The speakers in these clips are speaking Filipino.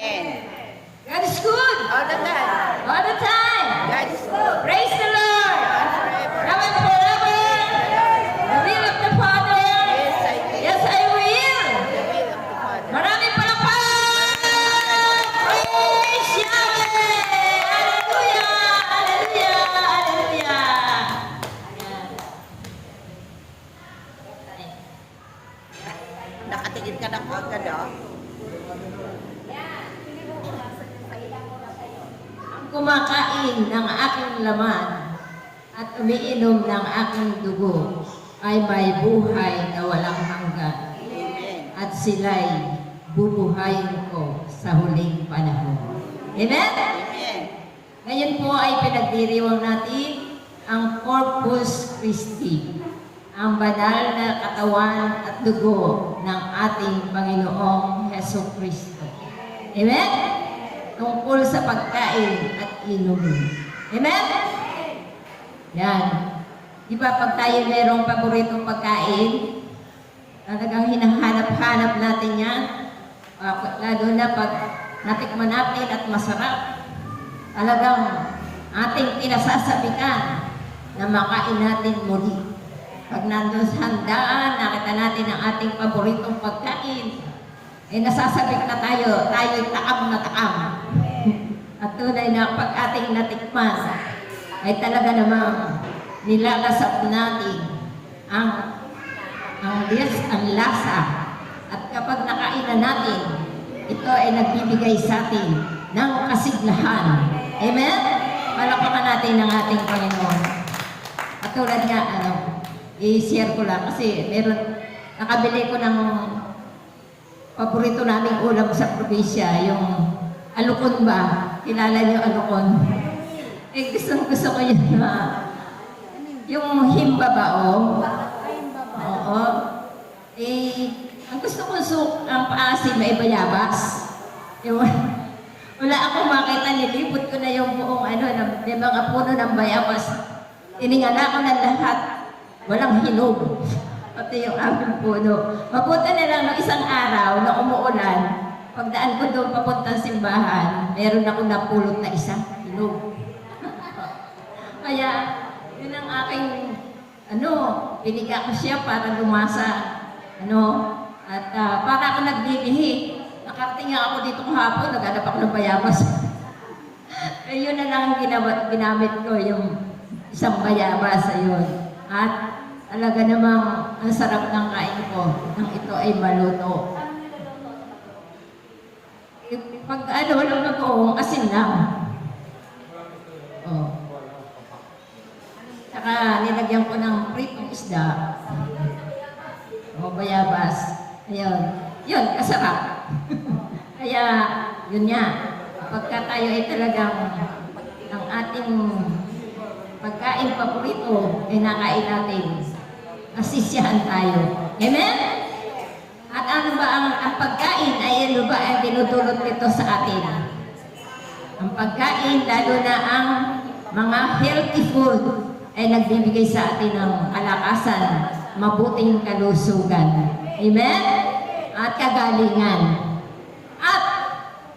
God is good. All the time. All the time. God is good. Praise the Lord. Now and forever. The will of the Father. Yes, I will. Yes, I will. The will of the Father. Maraming palakpak. Praise Yahweh. Hallelujah. Hallelujah. Hallelujah. Nakatingin ka na agad, oh. Kumakain ng aking laman at umiinom ng aking dugo ay may buhay na walang hanggan. Amen. At sila'y bubuhayin ko sa huling panahon. Amen? Amen. Ngayon po ay pinagdiriwang natin ang Corpus Christi, ang banal na katawan at dugo ng ating Panginoong Hesus Kristo. Amen? Tungkol sa pagkain at inumin. Amen? Yan. Di ba pag tayo merong paboritong pagkain, talagang hinahanap-hanap natin yan. Lalo na pag natikman natin at masarap, talagang ating pinasasabikan na makain natin muli. Pag nandun sa handaan, nakita natin ang ating paboritong pagkain, eh nasasabik na tayo'y taam na taam. At tunay na pag ating natikman, ay talaga namang nilalasap natin ang lasa. At kapag nakain na natin, ito ay nagbibigay sa atin ng kasiglahan. Amen? Palakpakan natin ang ating Panginoon. At tulad nga, i-share ko lang kasi nakabili ko ng paborito naming ulam sa probinsya, yung alukon ba? Kilala niyo alukon? Eh, gusto ko yun yung himbabao. Oo. Eh, ang gusto ko ang paasim ay bayabas. Wala akong makita, nilipot ko na yung buong may mga puno ng bayabas. Tiningala ko na lahat. Walang hinog. Pati yung aming puno. Mabuti na lang ng isang araw na umuulan, pagdaan ko doon papuntang simbahan, meron ako napulot na isang hinog. Kaya, yun ang aking, piniga ko siya para lumasa. At para ako nagbibili. Nakarating nga ako dito kahapon, naghanap ako ng bayabas. Eh, yun na lang ang ginamit ko, yung isang bayabas. Ayun. At talaga namang ang sarap ng kain ko nang ito ay maluto. Pag walang bagoong, asin lang. Oh. Saka nilagyan ko ng pritong isda. O bayabas. Ayun. Yun, kasarap. Kaya, yun nga. Pagka tayo ay talagang ang ating pagkain paborito ay nakain natin, masisiyahan tayo. Amen? At ano ba ang pagkain ay ano ba ang tinutulot nito sa atin? Ang pagkain, lalo na ang mga healthy food, ay nagbibigay sa atin ng kalakasan, mabuting kalusugan. Amen? At kagalingan. At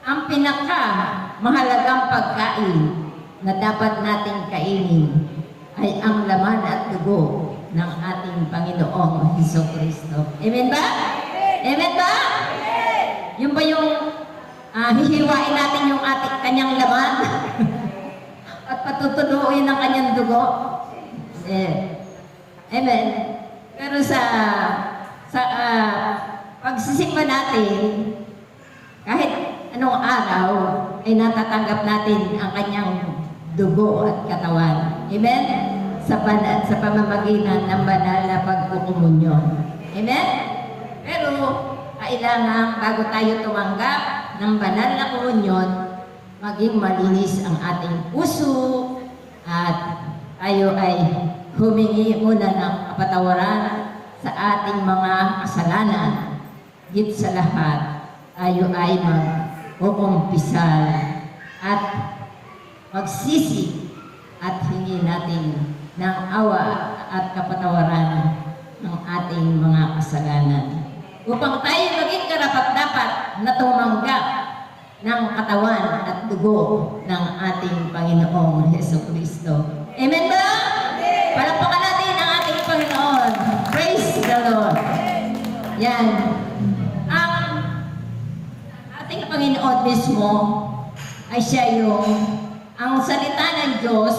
ang mahalagang pagkain na dapat nating kainin ay ang laman at dugo ng ating Panginoong Hesus Kristo. Amen ba? Amen ba? Amen! Yun ba yung hihiwain natin yung kanyang laman? At patutunuin ang kanyang dugo? Amen. Pero sa pagsisikma natin, kahit anong araw, ay natatanggap natin ang kanyang dugo at katawan. Amen? Sa pamamagitan ng banal na pagkukumunyon. Amen? Pero, kailangan bago tayo tumanggap ng banal na komunyon, maging malinis ang ating puso at tayo ay humingi muna ng kapatawaran sa ating mga kasalanan. Higit sa lahat, tayo ay magkukumpisal at magsisi at hingi natin ng awa at kapatawaran ng ating mga kasalanan. Upang tayo maging karapat-dapat na tumanggap ng katawan at dugo ng ating Panginoong Hesukristo. Amen ba? Palakpakan natin ang ating Panginoon. Praise the Lord. Yan. Ang ating Panginoon mismo ay siya ang salita ng Diyos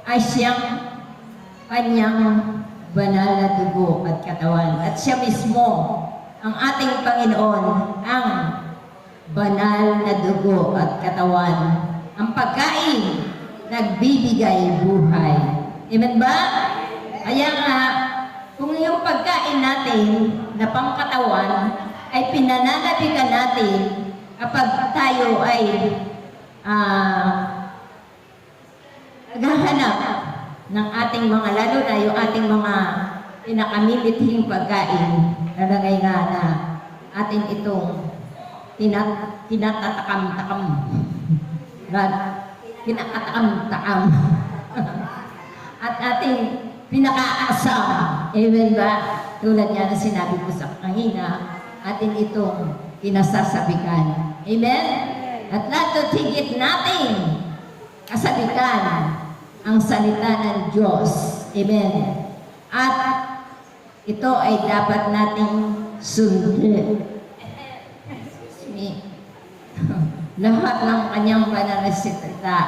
ay siyang kanyang banal na dugo at katawan. At siya mismo, ang ating Panginoon, ang banal na dugo at katawan. Ang pagkain, nagbibigay buhay. Amen ba? Kaya nga, kung yung pagkain natin na pangkatawan ay pinananabigan natin kapag tayo ay naghahanap ng ating mga, lalo na yung ating mga pinakamimithing pagkain, nalagay nga na atin itong kinatatakam-takam. Kinakatakam-takam. At ating pinakaasam. Amen ba? Tulad niya na sinabi ko sa kanina, atin itong pinasasabikan. Amen? At lalo't higit natin kasabikan ang salita ng Diyos. Amen. At ito ay dapat nating sundin. Lahat ng kanyang banal na salita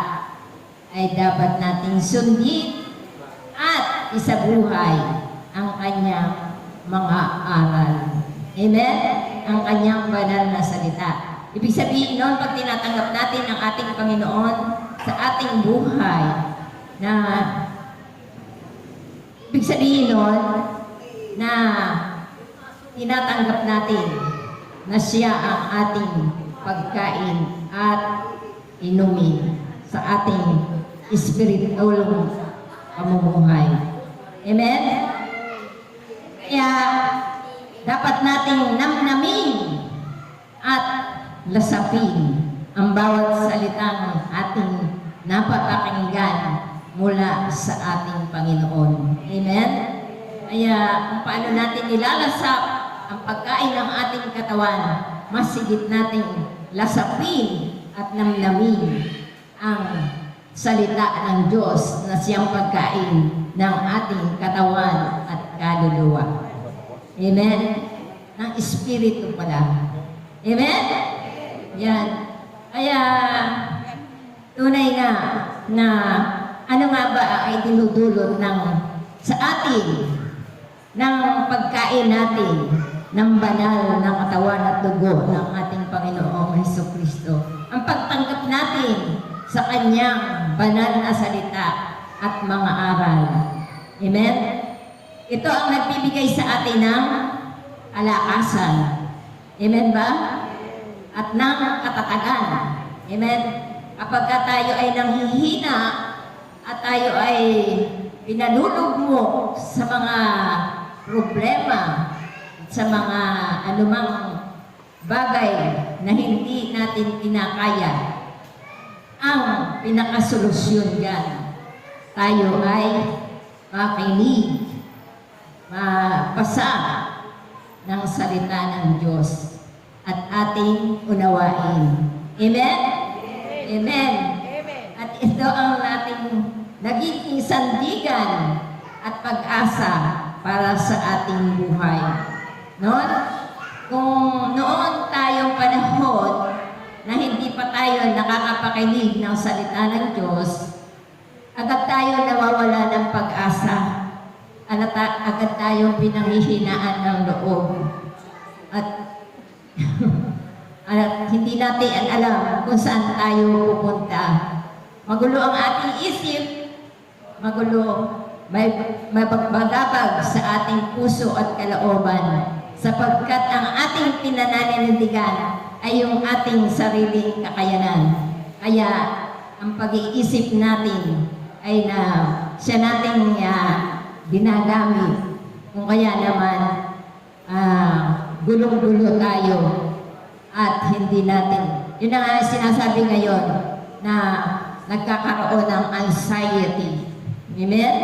ay dapat nating sundin at isabuhay ang kanyang mga aral. Amen? Ang kanyang banal na salita. Ibig sabihin nun, pag tinatanggap natin ang ating Panginoon sa ating buhay, na ibig sabihin nun, na tinatanggap natin na siya ang ating pagkain at inumin sa ating spiritual pamumuhay. Amen? Kaya, dapat nating namnamin at lasapin ang bawat salitang ating napapakinggan mula sa ating Panginoon. Amen? Kaya kung paano natin nilalasap ang pagkain ng ating katawan, masigit nating lasapin at namnamin ang salita ng Diyos na siyang pagkain ng ating katawan at kaluluwa. Amen? Ng Espiritu pala. Amen? Yan. Kaya, tunay nga na ano nga ba ay dinudulot sa atin ng pagkain natin ng banal na katawan at dugo ng ating Panginoong Hesukristo. Ang pagtanggap natin sa kanyang banal na salita at mga aral. Amen? Ito ang nagbibigay sa atin ng kalakasan. Amen ba? At ng katatagan. Amen? Kapag tayo ay nanghihina at tayo ay pinalulugmok sa mga problema, sa mga anumang bagay na hindi natin kinakaya, ang pinakasolusyon yan, tayo ay makinig, mapasa ng salita ng Diyos at ating unawain. Amen? Amen. At ito ang ating nagiging sandigan at pag-asa para sa ating buhay. Noon, kung noon tayong panahon na hindi pa tayo nakakapakinig ng salita ng Diyos, agad tayo nawawala ng pag-asa. Agad tayong pinanghihinaan ng loob. At hindi natin alam kung saan tayo pupunta. Magulo ang ating isip, magulo, may magbagabag sa ating puso at kalooban, sapagkat ang ating pinanananindigan ay yung ating sariling kakayanan. Kaya ang pag-iisip natin ay na siya nating ginagamit. Kung kaya naman gulong-gulo tayo at hindi natin. Yun ang sinasabi ngayon na nagkakaroon ng anxiety. Amen?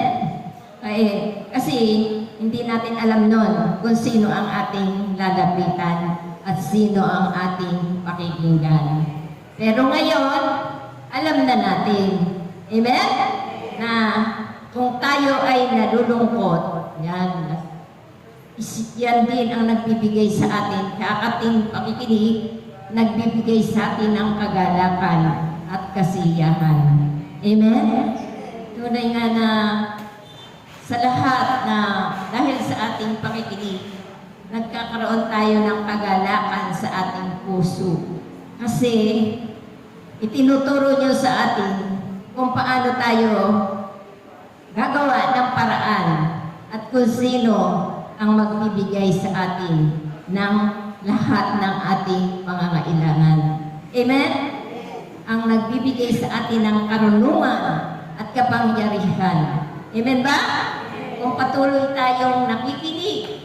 Kasi hindi natin alam nun kung sino ang ating lalapitan at sino ang ating pakikinggan. Pero ngayon, alam na natin. Amen? Na kung tayo ay nalulungkot, yan din ang nagbibigay sa atin, kakating pakikinig, nagbibigay sa atin ng kagalakan at kasiyahan. Amen? Tunay nga na sa lahat na dahil sa ating pakikinig, nagkakaroon tayo ng kagalakan sa ating puso. Kasi itinuturo niyo sa atin kung paano tayo gagawa ng paraan at kung sino ang magbibigay sa atin ng lahat ng ating pangangailangan. Amen? Ang nagbibigay sa atin ng karunungan at kapangyarihan. Amen ba? Kung patuloy tayong nakikinig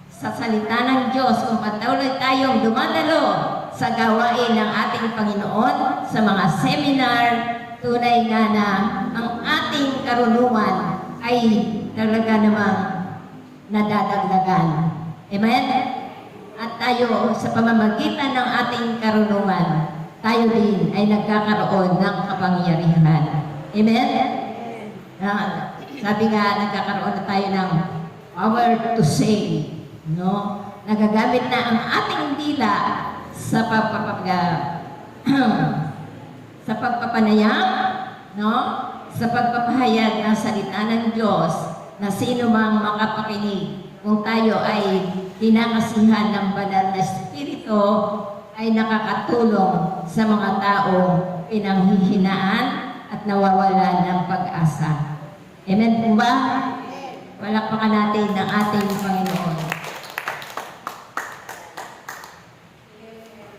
sa salita ng Diyos, kung patuloy tayong dumadalo sa gawain ng ating Panginoon, sa mga seminar, tunay nga na ang ating karunungan ay talaga namang nadadagdagan. Amen? At tayo, sa pamamagitan ng ating karunungan, tayo din ay nagkakaroon ng kapangyarihan. Amen? Sabi nga, nagkakaroon na tayo ng power to say. No? Nagagamit na ang ating dila sa sa pagpapanayam, no? Sa pagpapahayag ng salita ng Diyos na sino mang makapakinig kung tayo ay kinakasihan ng banal na Espiritu ay nakakatulong sa mga taong pinanghihinaan at nawawalan ng pag-asa. Amen po ba? Palakpakan natin ng ating Panginoon.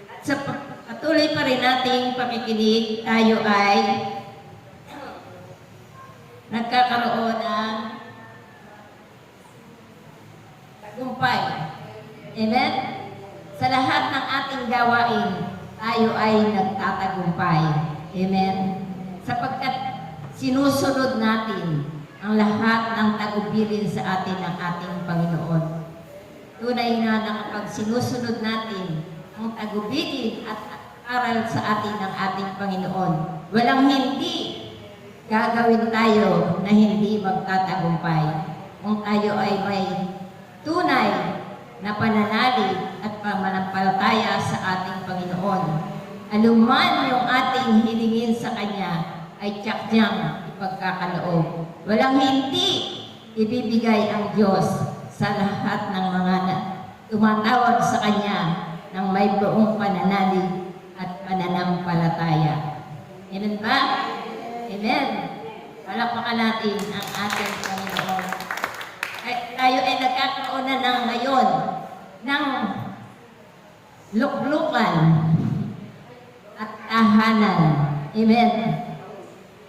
At sa patuloy pa rin nating pakikinig, tayo ay nagkakaroon ng tagumpay. Amen? Sa lahat ng ating gawain, tayo ay nagtatagumpay. Amen? Sapagkat sinusunod natin ang lahat ng tagubilin sa atin ng ating Panginoon. Tunay na kapag sinusunod natin ang tagubilin at aral sa atin ng ating Panginoon, walang hindi gagawin tayo na hindi magtatagumpay. Kung tayo ay may tunay na pananalig at pamanampalataya sa ating Panginoon, anuman yung ating hilingin sa Kanya ay tiyak niyang ipagkakaloob. Walang hindi ibibigay ang Diyos sa lahat ng mga tumatawag sa Kanya ng may buong pananalig at pananampalataya. Amen ba? Amen. Palakpakan natin ang ating Panginoon. Tayo ay nagkakaroon na ng ngayon ng luklukan at tahanan. Amen.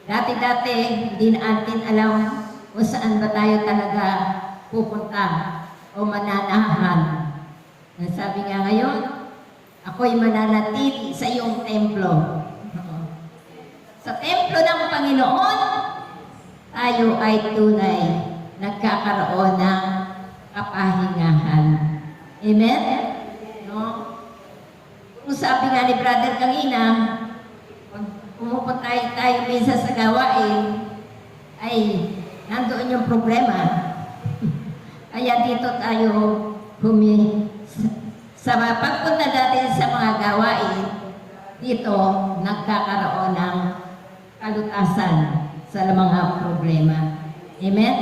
Dati-dati, hindi natin alam kung saan ba tayo talaga pupunta o mananahan. Sabi nga ngayon, ako'y mananatili sa iyong templo. Sa templo ng Panginoon, tayo ay tunay nagkakaroon ng kapahingahan. Amen? No? Kung sabi nga ni Brother kanina, pag pumupunta tayo minsan sa gawain, ay nandoon yung problema. Kaya dito tayo sa pagpunta natin sa mga gawain, dito nagkakaroon ng kalutasan sa mga problema. Amen?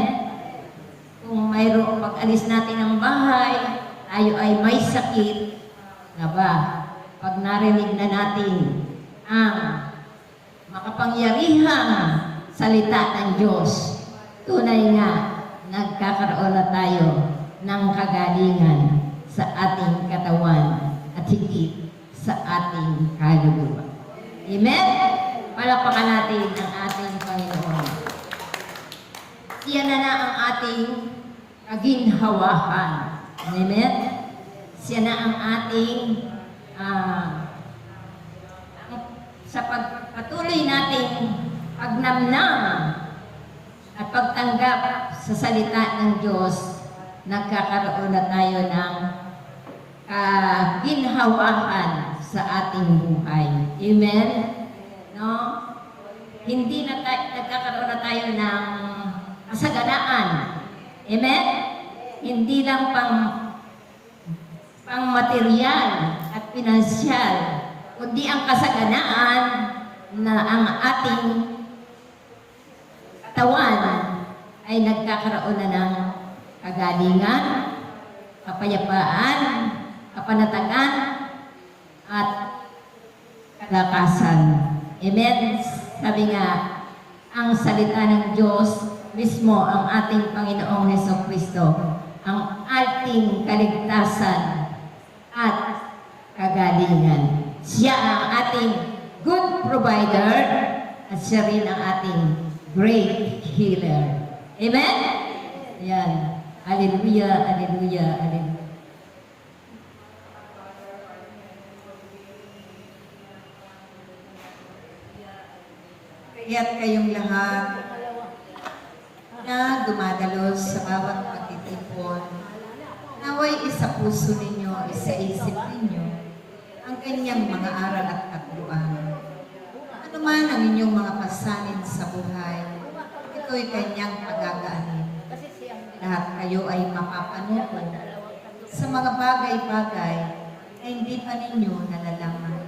Kung mayroong pag-alis natin ng bahay, tayo ay may sakit, na ba? Pag narinig na natin ang makapangyarihang salita ng Diyos, tunay nga, nagkakaroon na tayo ng kagalingan sa ating katawan at higit sa ating kaluluwa. Amen? Palakpakan natin ang ating Panginoon. Siya na ang ating kaginhawahan. Amen? Siya na ang ating sa pagpatuloy nating pagnamnam at pagtanggap sa salita ng Diyos, nagkakaroon na tayo ng ginhawahan sa ating buhay. Amen? No? Hindi na nagkakaroon na tayo ng kasaganaan. Amen? Hindi lang pang material at pinansyal, kundi ang kasaganaan na ang ating katawan ay nagkakaroon na ng kagalingan, kapayapaan, kapanatagan, at kalakasan. Amen? Sabi nga, ang salita ng Diyos mismo, ang ating Panginoong Hesukristo, ang ating kaligtasan at kagalingan. Siya ang ating good provider at siya rin ang ating great healer. Amen? Ayan. Hallelujah, hallelujah, hallelujah. Kaya't kayong lahat na dumadalos sa bawat pagtitipon, naway isa puso ninyo, isa isip ninyo, ang kanyang mga aral at tagpuan. Ano man ang inyong mga pasanin sa buhay, ito'y kanyang pagagaanin. Lahat kayo ay mapapanuto sa mga bagay-bagay na hindi pa ninyo nalalaman.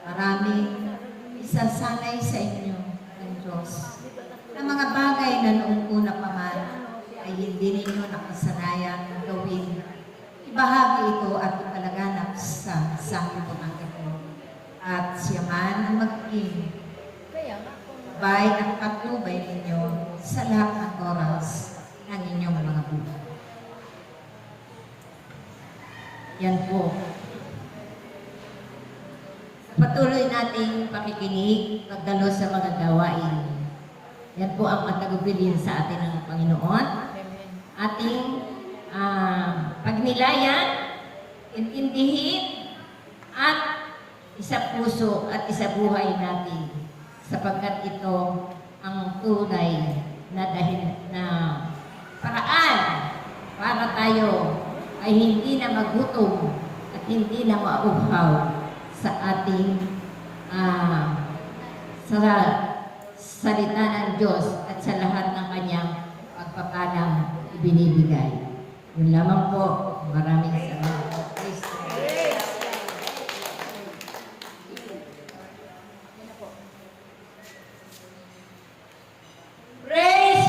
Maraming isasanay sa inyo ng Diyos na mga bagay na noong una pa man ay hindi ninyo nakasanayang gawin. Ibahagi ito at ipalaganap sa sanlibutan ito. At siya man ang magiging gabay at patnubay ninyo sa lahat ng oras ng inyong mga buhay. Yan po. Patuloy nating pakikinig, pagdalo sa mga gawain. Yan po ang pagtagubilin sa atin ng Panginoon. Ating pagnilayan, intindihin, at isa puso at isa buhay natin sapagkat ito ang tunay na paraan para tayo ay hindi na magutom at hindi na mauhaw sa ating sa salita ng Diyos at sa lahat ng kanyang pagpapalang ibinibigay. Yun lamang po. Maraming salamat.